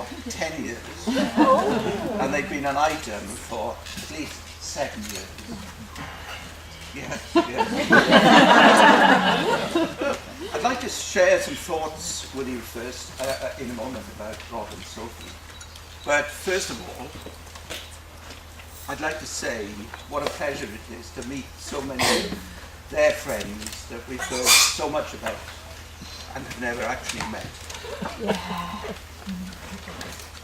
for 10 years, and they've been an item for at least 7 years. Yes. I'd like to share some thoughts with you first, in a moment, about Rob and Sophie. But first of all, I'd like to say what a pleasure it is to meet so many of their friends that we've heard so much about and have never actually met. Yeah.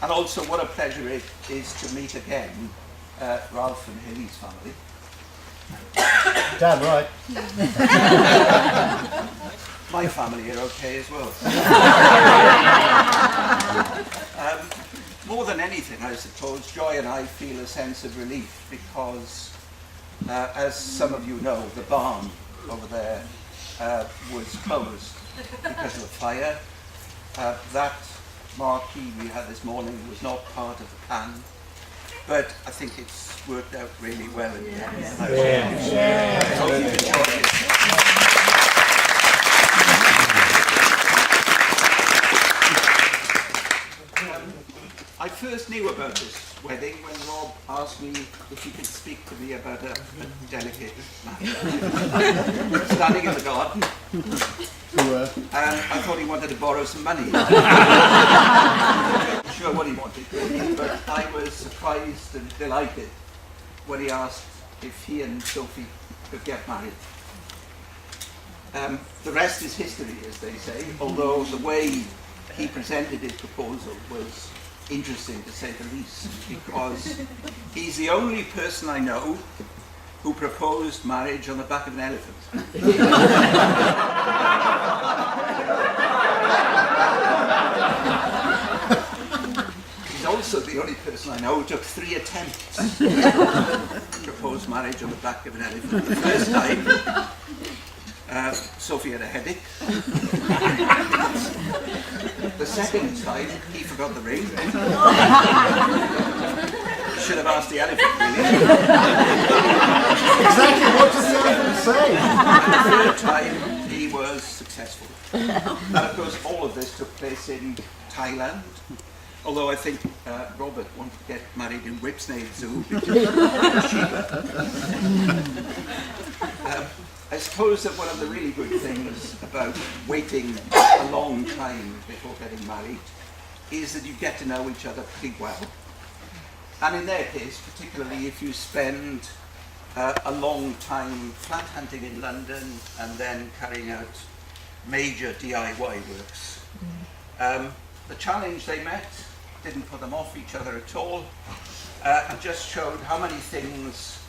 And also what a pleasure it is to meet again Ralph and Hilly's family. Damn right. My family are okay as well. More than anything, I suppose, Joy and I feel a sense of relief because, as some of you know, the barn over there was closed because of a fire. That marquee we had this morning was not part of the plan, but I think it's worked out really well in the end. I hope you've enjoyed it. I first knew about this wedding when Rob asked me if he could speak to me about a delicate matter. Standing in the garden. And I thought he wanted to borrow some money. I'm not sure what he wanted, but I was surprised and delighted when he asked if he and Sophie could get married. The rest is history, as they say, although the way he presented his proposal was interesting, to say the least, because he's the only person I know who proposed marriage on the back of an elephant. He's also the only person I know who took 3 attempts to propose marriage on the back of an elephant. The first time, Sophie had a headache. The second time, he forgot the ring. Should have asked the elephant, really. Exactly, what does the elephant say? The third time, he was successful. And of course, all of this took place in Thailand. Although I think Robert wanted to get married in Whipsnade Zoo because it's cheaper. I suppose that one of the really good things about waiting a long time before getting married is that you get to know each other pretty well. And in their case, particularly if you spend a long time flat hunting in London and then carrying out major DIY works. The challenge they met didn't put them off each other at all, and just showed how many things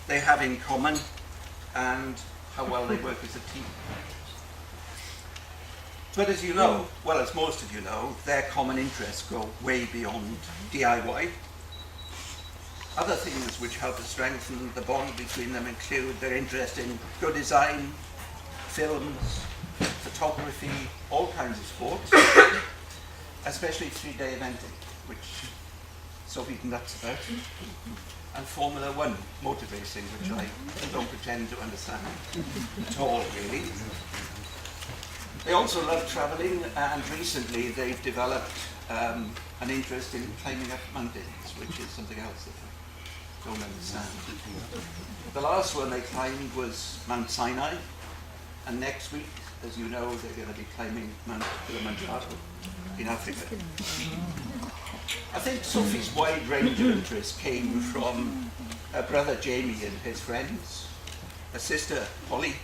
they have in common and how well they work as a team. But as you know, well, as most of you know, their common interests go way beyond DIY. Other things which help to strengthen the bond between them include their interest in good design, films, photography, all kinds of sports, especially 3-day eventing, which Sophie's nuts about, and Formula 1 motor racing, which I don't pretend to understand at all, really. They also love travelling, and recently they've developed an interest in climbing up mountains, which is something else that I don't understand. The last one they climbed was Mount Sinai, and next week, as you know, they're going to be climbing Mount Kilimanjaro in Africa. I think Sophie's wide range of interests came from her brother Jamie and his friends, her sister Polly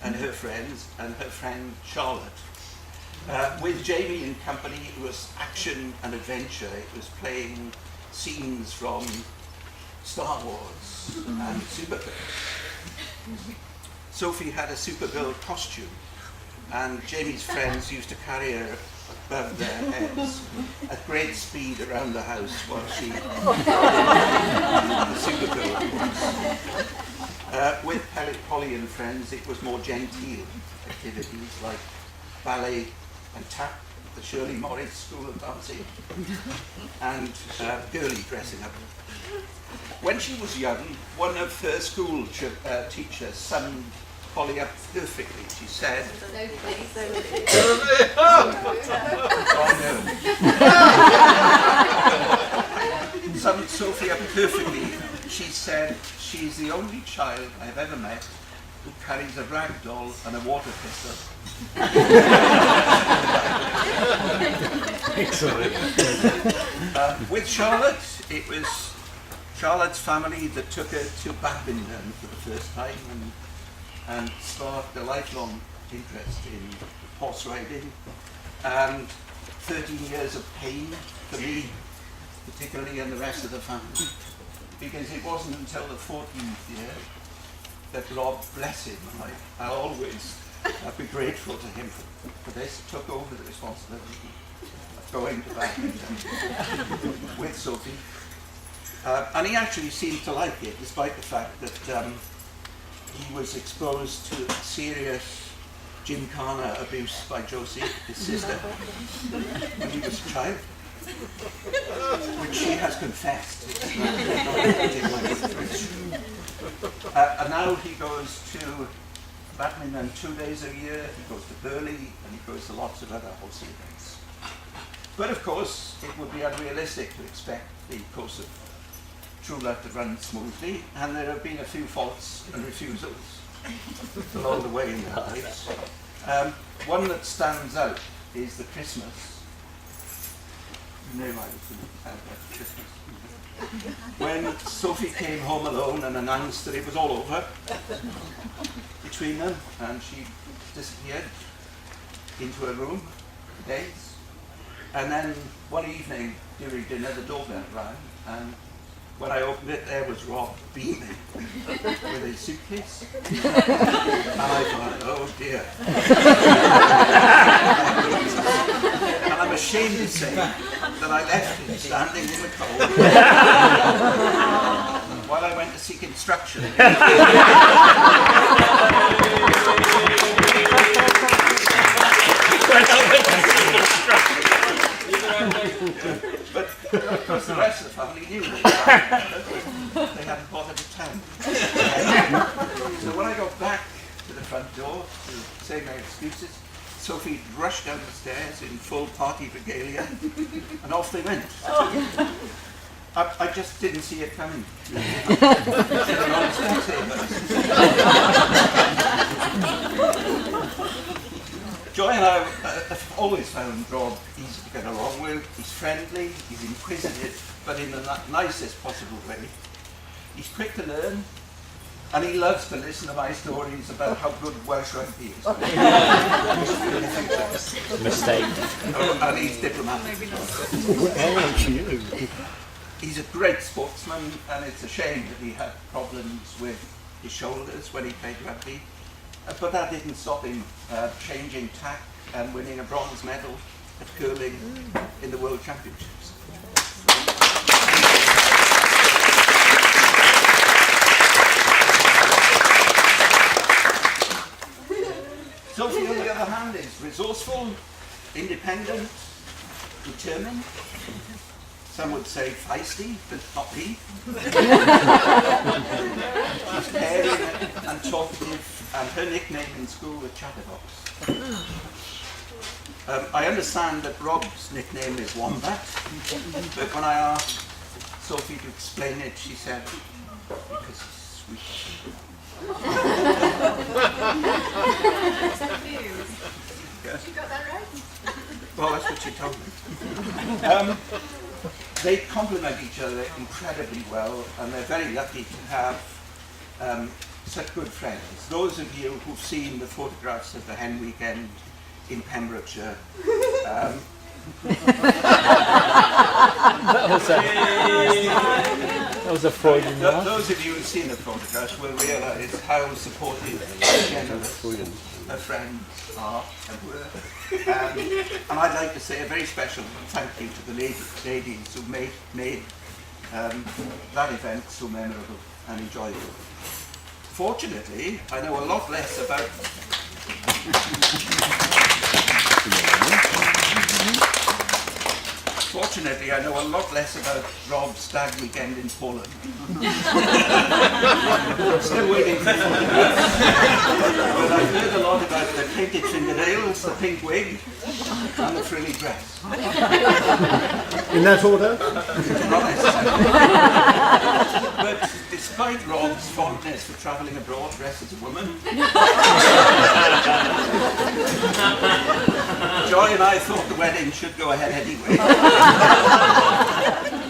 and her friends, and her friend Charlotte. With Jamie in company, it was action and adventure. It was playing scenes from Star Wars and Supergirl. Sophie had a Supergirl costume, and Jamie's friends used to carry her above their heads at great speed around the house while she the Supergirl was. With Polly and friends, it was more genteel activities like ballet and tap at the Shirley Morris School of Dancing, and girly dressing up. When she was young, one of her school teachers summed Polly up perfectly. She said, Sophie up perfectly. She said she's the only child I've ever met who carries a rag doll and a water pistol. Excellent. With Charlotte, it was Charlotte's family that took her to badminton for the first time and sparked a lifelong interest in horse riding, and 13 years of pain for me, particularly, and the rest of the family, because it wasn't until the 14th year that Rob, bless him, I'll always be grateful to him for this, took over the responsibility of going to badminton with Sophie. And he actually seemed to like it, despite the fact that he was exposed to serious gymkhana abuse by Josie, his sister, when he was a child, which she has confessed. And now he goes to badminton 2 days a year, he goes to Burley, and he goes to lots of other horsey events. But of course, it would be unrealistic to expect the course of true love to run smoothly, and there have been a few faults and refusals along the way in their lives. One that stands out is the Christmas. You know I was going to tell about Christmas. When Sophie came home alone and announced that it was all over between them, and she disappeared into her room for days. And then one evening during dinner, the doorbell rang, and when I opened it, there was Rob beaming with his suitcase. And I thought, oh dear. And I'm ashamed to say that I left him standing in the cold while I went to seek instruction. But of course the rest of the family knew they hadn't bothered to tell me. So when I got back to the front door to say my excuses, Sophie rushed down the stairs in full party regalia, and off they went. I just didn't see it coming. Joy and I have always found Rob easy to get along with. He's friendly, he's inquisitive, but in the nicest possible way. He's quick to learn, and he loves to listen to my stories about how good Welsh rugby is. Mistake. And he's diplomatic. He's a great sportsman, and it's a shame that he had problems with his shoulders when he played rugby. But that didn't stop him changing tack and winning a bronze medal at curling in the World Championships. Sophie, on the other hand, is resourceful, independent, determined. Some would say feisty, but not me. She's caring and talkative, and her nickname in school was Chatterbox. I understand that Rob's nickname is Wombat, but when I asked Sophie to explain it, she said, because he's sweet. Yes. You got that right? Well, that's what she told me. They complement each other incredibly well, and they're very lucky to have such good friends. Those of you who've seen the photographs of the hen weekend in Pembrokeshire, That was a Freudian laugh. those of you who've seen the photographs will realise how supportive and generous her friends are and were. And I'd like to say a very special thank you to the ladies who made that event so memorable and enjoyable. Fortunately, I know a lot less about Fortunately, I know a lot less about Rob's stag weekend in Poland. I'm still waiting for photographs. But I've heard a lot about the painted fingernails, the pink wig, and the frilly dress. In that order? honest. But despite Rob's fondness for travelling abroad dressed as a woman, Joy and I thought the wedding should go ahead anyway.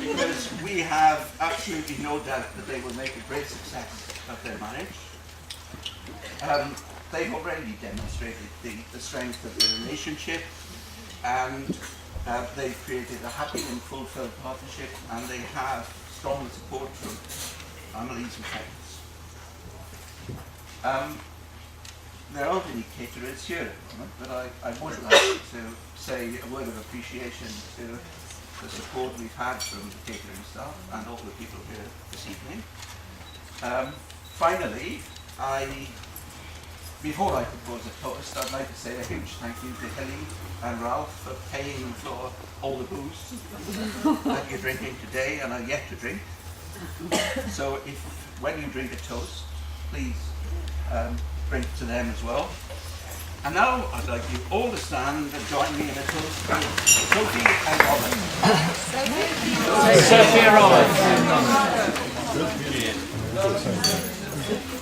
Because we have absolutely no doubt that they will make a great success of their marriage. They've already demonstrated the strength of their relationship, and they've created a happy and fulfilled partnership, and they have strong support from families and friends. There aren't any caterers here at the moment, but I would like to say a word of appreciation to the support we've had from the catering staff and all the people here this evening. Finally, before I propose a toast, I'd like to say a huge thank you to Hilly and Ralph for paying for all the booze that you're drinking today and are yet to drink. So when you drink a toast, please drink to them as well. And now I'd like you all to stand and join me in a toast to Sophie and Robert. Sophie and Robert.